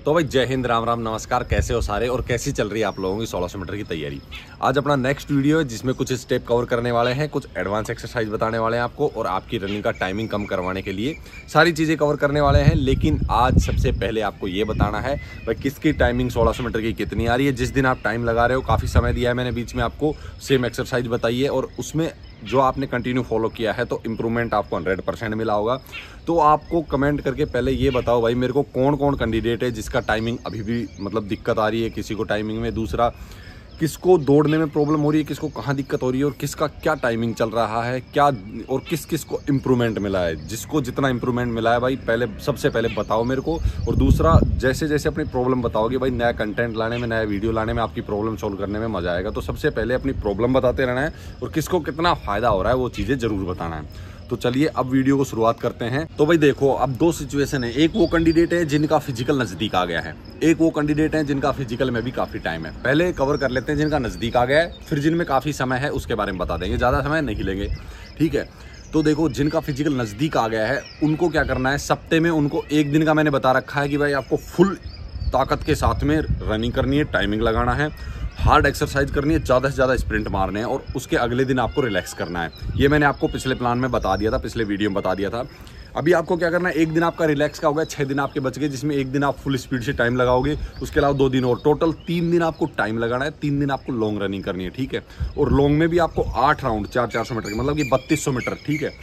तो भाई जय हिंद, राम राम, नमस्कार। कैसे हो सारे और कैसी चल रही है आप लोगों की 1600 मीटर की तैयारी। आज अपना नेक्स्ट वीडियो है जिसमें कुछ स्टेप कवर करने वाले हैं, कुछ एडवांस एक्सरसाइज बताने वाले हैं आपको और आपकी रनिंग का टाइमिंग कम करवाने के लिए सारी चीज़ें कवर करने वाले हैं। लेकिन आज सबसे पहले आपको ये बताना है भाई किसकी टाइमिंग 1600 मीटर की कितनी आ रही है। जिस दिन आप टाइम लगा रहे हो, काफ़ी समय दिया है मैंने बीच में आपको, सेम एक्सरसाइज बताई है और उसमें जो आपने कंटिन्यू फॉलो किया है तो इम्प्रूवमेंट आपको 100% मिला होगा। तो आपको कमेंट करके पहले ये बताओ भाई मेरे को कौन कौन कैंडिडेट है जिसका टाइमिंग अभी भी मतलब दिक्कत आ रही है, किसी को टाइमिंग में, दूसरा किसको दौड़ने में प्रॉब्लम हो रही है, किसको कहाँ दिक्कत हो रही है और किसका क्या टाइमिंग चल रहा है क्या, और किस किस को इम्प्रूवमेंट मिला है। जिसको जितना इम्प्रूवमेंट मिला है भाई पहले सबसे पहले बताओ मेरे को। और दूसरा, जैसे जैसे अपनी प्रॉब्लम बताओगे भाई नया कंटेंट लाने में, नया वीडियो लाने में, आपकी प्रॉब्लम सॉल्व करने में मजा आएगा। तो सबसे पहले अपनी प्रॉब्लम बताते रहना है और किसको कितना फ़ायदा हो रहा है वो चीज़ें ज़रूर बताना है। तो चलिए अब वीडियो को शुरुआत करते हैं। तो भाई देखो, अब दो सिचुएशन है। एक वो कैंडिडेट है जिनका फिजिकल नज़दीक आ गया है, एक वो कैंडिडेट है जिनका फिजिकल में भी काफ़ी टाइम है। पहले कवर कर लेते हैं जिनका नज़दीक आ गया है, फिर जिनमें काफ़ी समय है उसके बारे में बता देंगे, ज़्यादा समय नहीं लेंगे, ठीक है। तो देखो, जिनका फिजिकल नज़दीक आ गया है उनको क्या करना है, सप्ते में उनको एक दिन का मैंने बता रखा है कि भाई आपको फुल ताकत के साथ में रनिंग करनी है, टाइमिंग लगाना है, हार्ड एक्सरसाइज करनी है, ज़्यादा से ज़्यादा स्प्रिंट मारने हैं और उसके अगले दिन आपको रिलैक्स करना है। ये मैंने आपको पिछले प्लान में बता दिया था, पिछले वीडियो में बता दिया था। अभी आपको क्या करना है, एक दिन आपका रिलैक्स का हो गया, 6 दिन आपके बच गए, जिसमें एक दिन आप फुल स्पीड से टाइम लगाओगे, उसके अलावा 2 दिन और, टोटल 3 दिन आपको टाइम लगाना है। 3 दिन आपको लॉन्ग रनिंग करनी है, ठीक है। और लॉन्ग में भी आपको 8 राउंड 400 मीटर के, मतलब कि 3200 मीटर, ठीक है।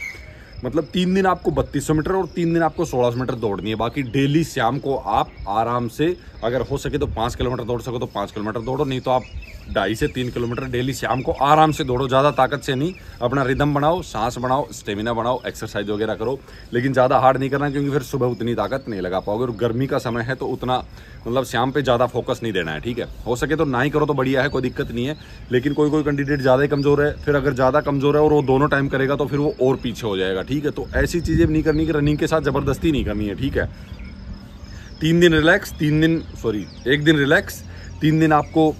मतलब 3 दिन आपको 3200 मीटर और 3 दिन आपको 1600 मीटर दौड़नी है। बाकी डेली शाम को आप आराम से, अगर हो सके तो 5 किलोमीटर दौड़ सको तो 5 किलोमीटर दौड़ो, नहीं तो आप 2.5 से 3 किलोमीटर डेली शाम को आराम से दौड़ो। ज़्यादा ताकत से नहीं, अपना रिदम बनाओ, सांस बनाओ, स्टेमिना बनाओ, एक्सरसाइज वगैरह करो, लेकिन ज़्यादा हार्ड नहीं करना क्योंकि फिर सुबह उतनी ताकत नहीं लगा पाओगे। और गर्मी का समय है तो उतना मतलब शाम पे ज़्यादा फोकस नहीं देना है, ठीक है। हो सके तो ना ही करो तो बढ़िया है, कोई दिक्कत नहीं है। लेकिन कोई कोई कैंडिडेट ज़्यादा ही कमज़ोर है, फिर अगर ज़्यादा कमज़ोर है और वो दोनों टाइम करेगा तो फिर वो और पीछे हो जाएगा, ठीक है। तो ऐसी चीज़ें नहीं करनी कि रनिंग के साथ ज़बरदस्ती नहीं करनी है, ठीक है। 3 दिन रिलैक्स, 3 दिन सॉरी 1 दिन रिलैक्स, 3 दिन आपको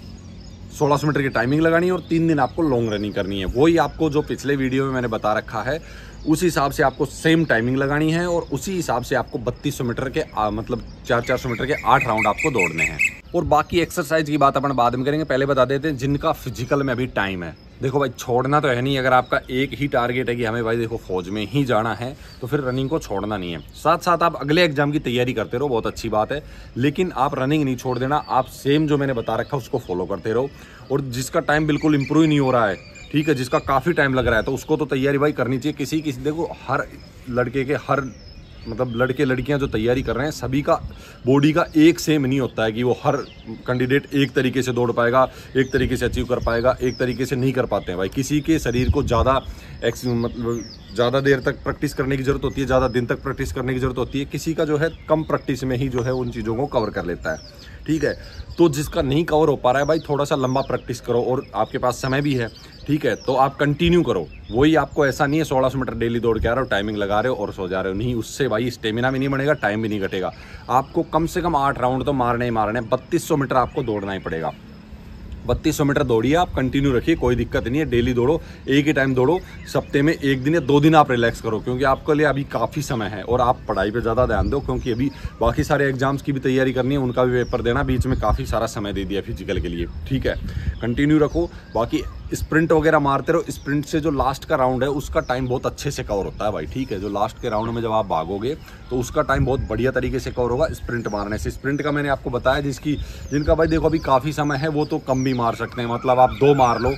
1600 मीटर की टाइमिंग लगानी है और 3 दिन आपको लॉन्ग रनिंग करनी है। वही आपको जो पिछले वीडियो में मैंने बता रखा है उस हिसाब से आपको सेम टाइमिंग लगानी है और उसी हिसाब से आपको 3200 मीटर के मतलब 400 मीटर के 8 राउंड आपको दौड़ने हैं। और बाकी एक्सरसाइज की बात अपन बाद में करेंगे, पहले बता देते हैं जिनका फिजिकल में अभी टाइम है। देखो भाई, छोड़ना तो है नहीं। अगर आपका एक ही टारगेट है कि हमें भाई देखो फौज में ही जाना है तो फिर रनिंग को छोड़ना नहीं है। साथ साथ आप अगले एग्जाम की तैयारी करते रहो, बहुत अच्छी बात है, लेकिन आप रनिंग नहीं छोड़ देना। आप सेम जो मैंने बता रखा है उसको फॉलो करते रहो। और जिसका टाइम बिल्कुल इंप्रूव ही नहीं हो रहा है, ठीक है, जिसका काफ़ी टाइम लग रहा है, तो उसको तो तैयारी भाई करनी चाहिए। किसी देखो, हर लड़के के मतलब लड़के लड़कियां जो तैयारी कर रहे हैं सभी का बॉडी का एक सेम नहीं होता है कि वो हर कैंडिडेट एक तरीके से दौड़ पाएगा, एक तरीके से अचीव कर पाएगा, एक तरीके से नहीं कर पाते हैं भाई। किसी के शरीर को मतलब ज़्यादा देर तक प्रैक्टिस करने की ज़रूरत होती है, ज़्यादा दिन तक प्रैक्टिस करने की ज़रूरत होती है, किसी का जो है कम प्रैक्टिस में ही जो है उन चीज़ों को कवर कर लेता है, ठीक है। तो जिसका नहीं कवर हो पा रहा है भाई, थोड़ा सा लंबा प्रैक्टिस करो और आपके पास समय भी है, ठीक है, तो आप कंटिन्यू करो। वही आपको ऐसा नहीं है 1600 मीटर डेली दौड़ के आ रहे हो, टाइमिंग लगा रहे हो और सो जा रहे हो, नहीं, उससे भाई स्टेमिना भी नहीं बढ़ेगा, टाइम भी नहीं घटेगा। आपको कम से कम 8 राउंड तो मारने ही मारने, 3200 मीटर आपको दौड़ना ही पड़ेगा। 3200 मीटर दौड़िए आप, कंटिन्यू रखिए, कोई दिक्कत नहीं है। डेली दौड़ो, एक ही टाइम दौड़ो, सप्ते में 1 दिन या 2 दिन आप रिलैक्स करो क्योंकि आपके लिए अभी काफ़ी समय है। और आप पढ़ाई पे ज़्यादा ध्यान दो क्योंकि अभी बाकी सारे एग्जाम्स की भी तैयारी करनी है, उनका भी पेपर देना, बीच में काफ़ी सारा समय दे दिया फिजिकल के लिए, ठीक है। कंटिन्यू रखो। बाकी स्प्रिंट वगैरह मारते रहो। स्प्रिंट से जो लास्ट का राउंड है उसका टाइम बहुत अच्छे से कवर होता है भाई, ठीक है। जो लास्ट के राउंड में जब आप भागोगे तो उसका टाइम बहुत बढ़िया तरीके से कवर होगा स्प्रिंट मारने से। स्प्रिंट का मैंने आपको बताया, जिनका भाई देखो अभी काफ़ी समय है वो तो कम भी मार सकते हैं, मतलब आप 2 मार लो,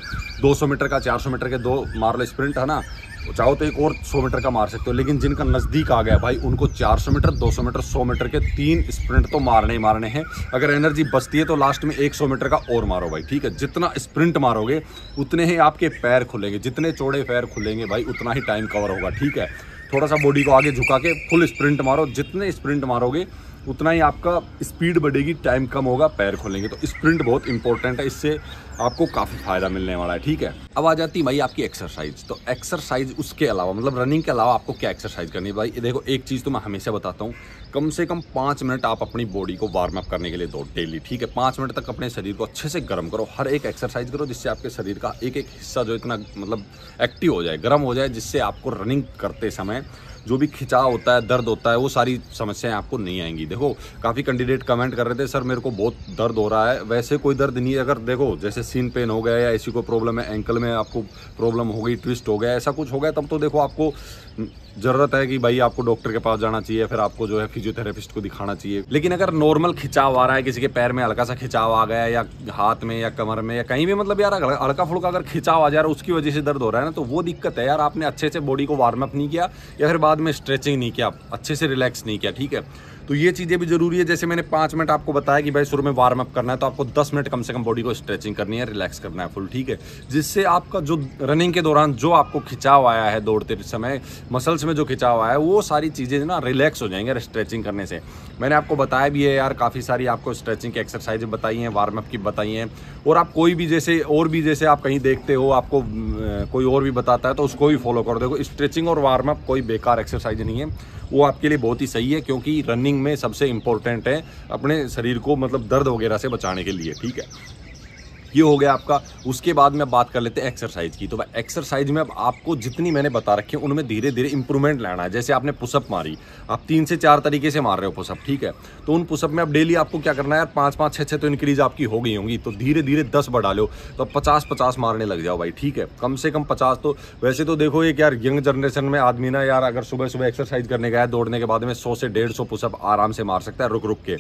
200 मीटर का 400 मीटर के 2 मार लो स्प्रिंट, है ना। चाहो तो एक और 100 मीटर का मार सकते हो, लेकिन जिनका नज़दीक आ गया भाई उनको 400 मीटर, 200 मीटर, 100 मीटर के 3 स्प्रिंट तो मारने ही मारने हैं। अगर एनर्जी बचती है तो लास्ट में 100 मीटर का और मारो भाई, ठीक है। जितना स्प्रिंट मारोगे उतने ही आपके पैर खुलेंगे, जितने चौड़े पैर खुलेंगे भाई उतना ही टाइम कवर होगा, ठीक है। थोड़ा सा बॉडी को आगे झुका के फुल स्प्रिंट मारो। जितने स्प्रिंट मारोगे उतना ही आपका स्पीड बढ़ेगी, टाइम कम होगा, पैर खोलेंगे। तो स्प्रिंट बहुत इंपॉर्टेंट है, इससे आपको काफ़ी फायदा मिलने वाला है, ठीक है। अब आ जाती है भाई आपकी एक्सरसाइज। तो एक्सरसाइज उसके अलावा मतलब रनिंग के अलावा आपको क्या एक्सरसाइज करनी है भाई। देखो, एक चीज़ तो मैं हमेशा बताता हूँ कम से कम 5 मिनट आप अपनी बॉडी को वार्म अप करने के लिए दो डेली, ठीक है। 5 मिनट तक अपने शरीर को अच्छे से गर्म करो, हर एक एक्सरसाइज करो जिससे आपके शरीर का एक एक हिस्सा जो इतना मतलब एक्टिव हो जाए, गर्म हो जाए, जिससे आपको रनिंग करते समय जो भी खिंचाव होता है, दर्द होता है, वो सारी समस्याएं आपको नहीं आएंगी। देखो काफ़ी कैंडिडेट कमेंट कर रहे थे सर मेरे को बहुत दर्द हो रहा है, वैसे कोई दर्द नहीं है। अगर देखो जैसे सीन पेन हो गया या ऐसी कोई प्रॉब्लम है, एंकल में आपको प्रॉब्लम हो गई, ट्विस्ट हो गया, ऐसा कुछ हो गया, तब तो देखो आपको ज़रूरत है कि भाई आपको डॉक्टर के पास जाना चाहिए, फिर आपको जो है फिजियोथेरेपिस्ट को दिखाना चाहिए। लेकिन अगर नॉर्मल खिंचाव आ रहा है, किसी के पैर में हल्का सा खिंचाव आ गया या हाथ में या कमर में या कहीं भी, मतलब यार हल्का फुल्का अगर खिंचाव आ जा रहा है उसकी वजह से दर्द हो रहा है ना, तो वो दिक्कत है यार, आपने अच्छे से बॉडी को वार्म अप नहीं किया या फिर बाद में स्ट्रेचिंग नहीं किया, अच्छे से रिलैक्स नहीं किया, ठीक है। तो ये चीज़ें भी जरूरी है। जैसे मैंने 5 मिनट आपको बताया कि भाई शुरू में वार्म अप करना है, तो आपको 10 मिनट कम से कम बॉडी को स्ट्रेचिंग करनी है, रिलैक्स करना है फुल, ठीक है। जिससे आपका जो रनिंग के दौरान जो आपको खिंचाव आया है दौड़ते समय, मसल्स में जो खिंचाव आया है, वो सारी चीज़ें ना रिलैक्स हो जाएंगे स्ट्रेचिंग करने से। मैंने आपको बताया भी है यार, काफ़ी सारी आपको स्ट्रेचिंग की एक्सरसाइज बताई हैं, वार्म अप की बताई हैं। और आप कोई भी जैसे आप कहीं देखते हो, आपको कोई और भी बताता है तो उसको भी फॉलो कर दो। स्ट्रेचिंग और वार्म अप कोई बेकार एक्सरसाइज नहीं है, वो आपके लिए बहुत ही सही है, क्योंकि रनिंग में सबसे इंपॉर्टेंट है अपने शरीर को मतलब दर्द वगैरह से बचाने के लिए, ठीक है। ये हो गया आपका। उसके बाद में बात कर लेते हैं एक्सरसाइज की। तो भाई एक्सरसाइज में अब आपको जितनी मैंने बता रखी है उनमें धीरे धीरे इंप्रूवमेंट लाना है। जैसे आपने पुशअप मारी, आप 3 से 4 तरीके से मार रहे हो पुशअप, ठीक है। तो उन पुशअप में अब डेली आपको क्या करना है यार, 5-5, 6-6 तो इंक्रीज आपकी हो गई होंगी, तो धीरे धीरे 10 बढ़ा लो, तो 50-50 मारने लग जाओ भाई, ठीक है। कम से कम 50। तो वैसे तो देखो एक यार यंग जनरेशन में आदमी ना यार, अगर सुबह सुबह एक्सरसाइज करने गया है, दौड़ने के बाद में 100 से 150 पुशअप आराम से मार सकता है रुक रुक के।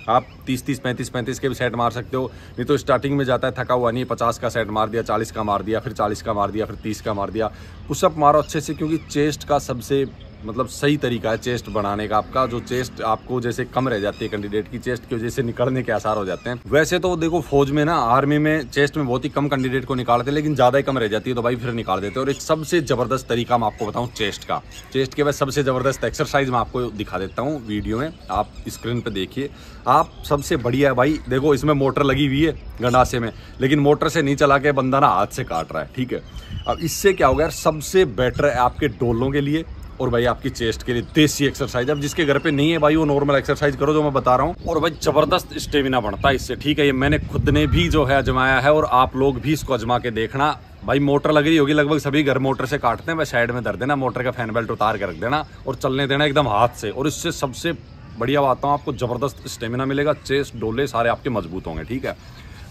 आप 30-30, 35-35 के भी सेट मार सकते हो। नहीं तो स्टार्टिंग में जाता है थका हुआ नहीं, 50 का सेट मार दिया, 40 का मार दिया, फिर 40 का मार दिया, फिर 30 का मार दिया। पुशअप मारो अच्छे से, क्योंकि चेस्ट का सबसे मतलब सही तरीका है चेस्ट बढ़ाने का। आपका जो चेस्ट आपको जैसे कम रह जाती है कैंडिडेट की, चेस्ट की वजह से निकलने के आसार हो जाते हैं। वैसे तो देखो फौज में ना, आर्मी में चेस्ट में बहुत ही कम कैंडिडेट को निकालते हैं, लेकिन ज़्यादा ही कम रह जाती है तो भाई फिर निकाल देते हैं। और एक सबसे ज़बरदस्त तरीका मैं आपको बताऊँ चेस्ट का, चेस्ट के बाद सबसे ज़बरदस्त एक्सरसाइज मैं आपको दिखा देता हूँ वीडियो में, आप स्क्रीन पर देखिए। आप सबसे बढ़िया है भाई, देखो इसमें मोटर लगी हुई है गंडासे में, लेकिन मोटर से नहीं चला के बंदा ना हाथ से काट रहा है, ठीक है। अब इससे क्या होगा यार, सबसे बेटर है आपके डोलों के लिए और भाई आपकी चेस्ट के लिए देसी एक्सरसाइज। अब जिसके घर पे नहीं है भाई, वो नॉर्मल एक्सरसाइज करो जो मैं बता रहा हूँ, और भाई जबरदस्त स्टेमिना बढ़ता है इससे, ठीक है। ये मैंने खुद ने भी जो है आजमाया है, और आप लोग भी इसको आजमा के देखना। भाई मोटर लग रही होगी, लगभग सभी घर मोटर से काटते हैं, भाई साइड में धर देना, मोटर का फैन बेल्ट उतार के रख देना और चलने देना एकदम हाथ से, और इससे सबसे बढ़िया बात है आपको जबरदस्त स्टेमिना मिलेगा, चेस्ट डोले सारे आपके मजबूत होंगे, ठीक है।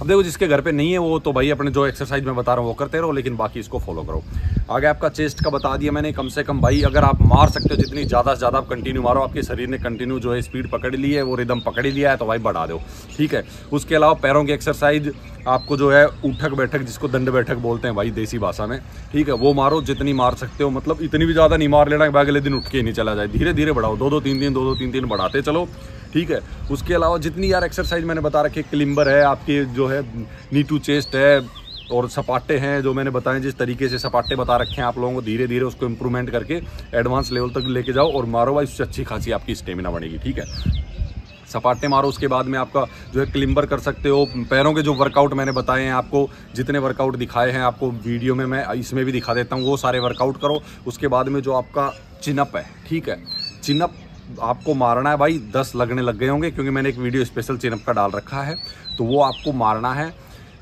अब देखो जिसके घर पे नहीं है वो तो भाई अपने जो एक्सरसाइज मैं बता रहा हूँ वो करते रहो, लेकिन बाकी इसको फॉलो करो। आगे आपका चेस्ट का बता दिया मैंने। कम से कम भाई अगर आप मार सकते हो जितनी ज़्यादा से ज़्यादा आप कंटिन्यू मारो, आपके शरीर ने कंटिन्यू जो है स्पीड पकड़ ली है, वो रिदम पकड़ ही लिया है, तो भाई बढ़ा दो, ठीक है। उसके अलावा पैरों की एक्सरसाइज आपको जो है उठक बैठक, जिसको दंड बैठक बोलते हैं भाई देसी भाषा में, ठीक है, वो मारो जितनी मार सकते हो। मतलब इतनी भी ज़्यादा नहीं मार लेना कि अगले दिन उठ के नहीं चला जाए, धीरे धीरे बढ़ाओ, 2-2-3-3 बढ़ाते चलो, ठीक है। उसके अलावा जितनी यार एक्सरसाइज मैंने बता रखी, क्लिम्बर है आपके, जो है नी टू चेस्ट है, और सपाटे हैं जो मैंने बताए, जिस तरीके से सपाटे बता रखे हैं आप लोगों को, धीरे धीरे उसको इम्प्रूवमेंट करके एडवांस लेवल तक लेके जाओ और मारो भाई, उससे अच्छी खासी आपकी स्टेमिना बढ़ेगी, ठीक है। सपाटे मारो, उसके बाद में आपका जो है क्लिम्बर कर सकते हो। पैरों के जो वर्कआउट मैंने बताए हैं आपको, जितने वर्कआउट दिखाए हैं आपको वीडियो में, मैं इसमें भी दिखा देता हूँ, वो सारे वर्कआउट करो। उसके बाद में जो आपका चिनअप है, ठीक है, चिनअप आपको मारना है भाई, 10 लगने लग गए होंगे, क्योंकि मैंने एक वीडियो स्पेशल चिनअप का डाल रखा है, तो वो आपको मारना है।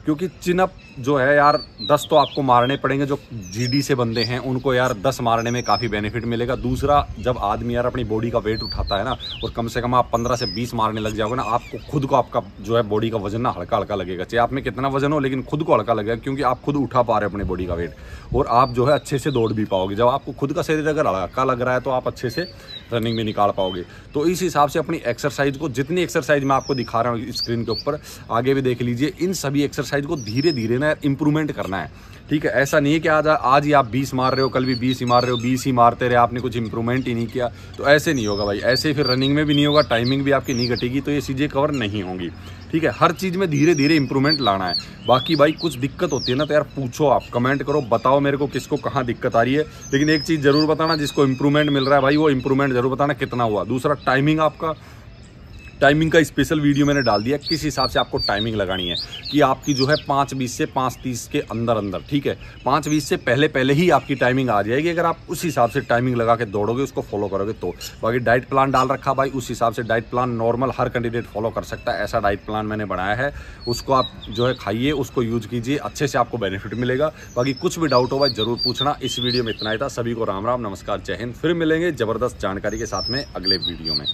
क्योंकि चिनअप जो है यार 10 तो आपको मारने पड़ेंगे, जो जीडी से बंदे हैं उनको यार 10 मारने में काफ़ी बेनिफिट मिलेगा। दूसरा, जब आदमी यार अपनी बॉडी का वेट उठाता है ना, और कम से कम आप 15 से 20 मारने लग जाओगे ना, आपको खुद को आपका जो है बॉडी का वजन ना हल्का हल्का लगेगा, चाहे आप में कितना वजन हो, लेकिन खुद को हल्का लगेगा, क्योंकि आप खुद उठा पा रहे हो अपनी बॉडी का वेट, और आप जो है अच्छे से दौड़ भी पाओगे। जब आपको खुद का शरीर अगर हल्का लग रहा है तो आप अच्छे से रनिंग में निकाल पाओगे। तो इस हिसाब से अपनी एक्सरसाइज को, जितनी एक्सरसाइज मैं आपको दिखा रहा हूँ स्क्रीन के ऊपर, आगे भी देख लीजिए, इन सभी एक्सरसाइज को धीरे धीरे ना इंप्रूवमेंट करना है, ठीक है। ऐसा नहीं है कि आज ही आप 20 मार रहे हो, कल भी 20 ही मार रहे हो, 20 ही मारते रहे, आपने कुछ इंप्रूवमेंट ही नहीं किया, तो ऐसे नहीं होगा भाई। ऐसे फिर रनिंग में भी नहीं होगा, टाइमिंग भी आपकी नहीं घटेगी, तो ये चीज़ें कवर नहीं होंगी, ठीक है। हर चीज़ में धीरे धीरे इंप्रूवमेंट लाना है। बाकी भाई कुछ दिक्कत होती है ना, तो यार पूछो, आप कमेंट करो, बताओ मेरे को किसको कहाँ दिक्कत आ रही है। लेकिन एक चीज़ जरूर बताना, जिसको इंप्रूवमेंट मिल रहा है भाई, वो इंप्रूवमेंट जरूर बताना कितना हुआ। दूसरा, टाइमिंग आपका टाइमिंग का स्पेशल वीडियो मैंने डाल दिया किस हिसाब से आपको टाइमिंग लगानी है कि आपकी जो है 5:20 से 5:30 के अंदर अंदर, ठीक है, 5:20 से पहले ही आपकी टाइमिंग आ जाएगी अगर आप उस हिसाब से टाइमिंग लगा के दौड़ोगे, उसको फॉलो करोगे तो। बाकी डाइट प्लान डाल रखा भाई, उस हिसाब से डाइट प्लान नॉर्मल हर कैंडिडेट फॉलो कर सकता है, ऐसा डाइट प्लान मैंने बनाया है। उसको आप जो है खाइए, उसको यूज कीजिए, अच्छे से आपको बेनिफिट मिलेगा। बाकी कुछ भी डाउट हो भाई जरूर पूछना। इस वीडियो में इतना ही था। सभी को राम राम, नमस्कार, जय हिंद। फिर मिलेंगे जबरदस्त जानकारी के साथ में अगले वीडियो में।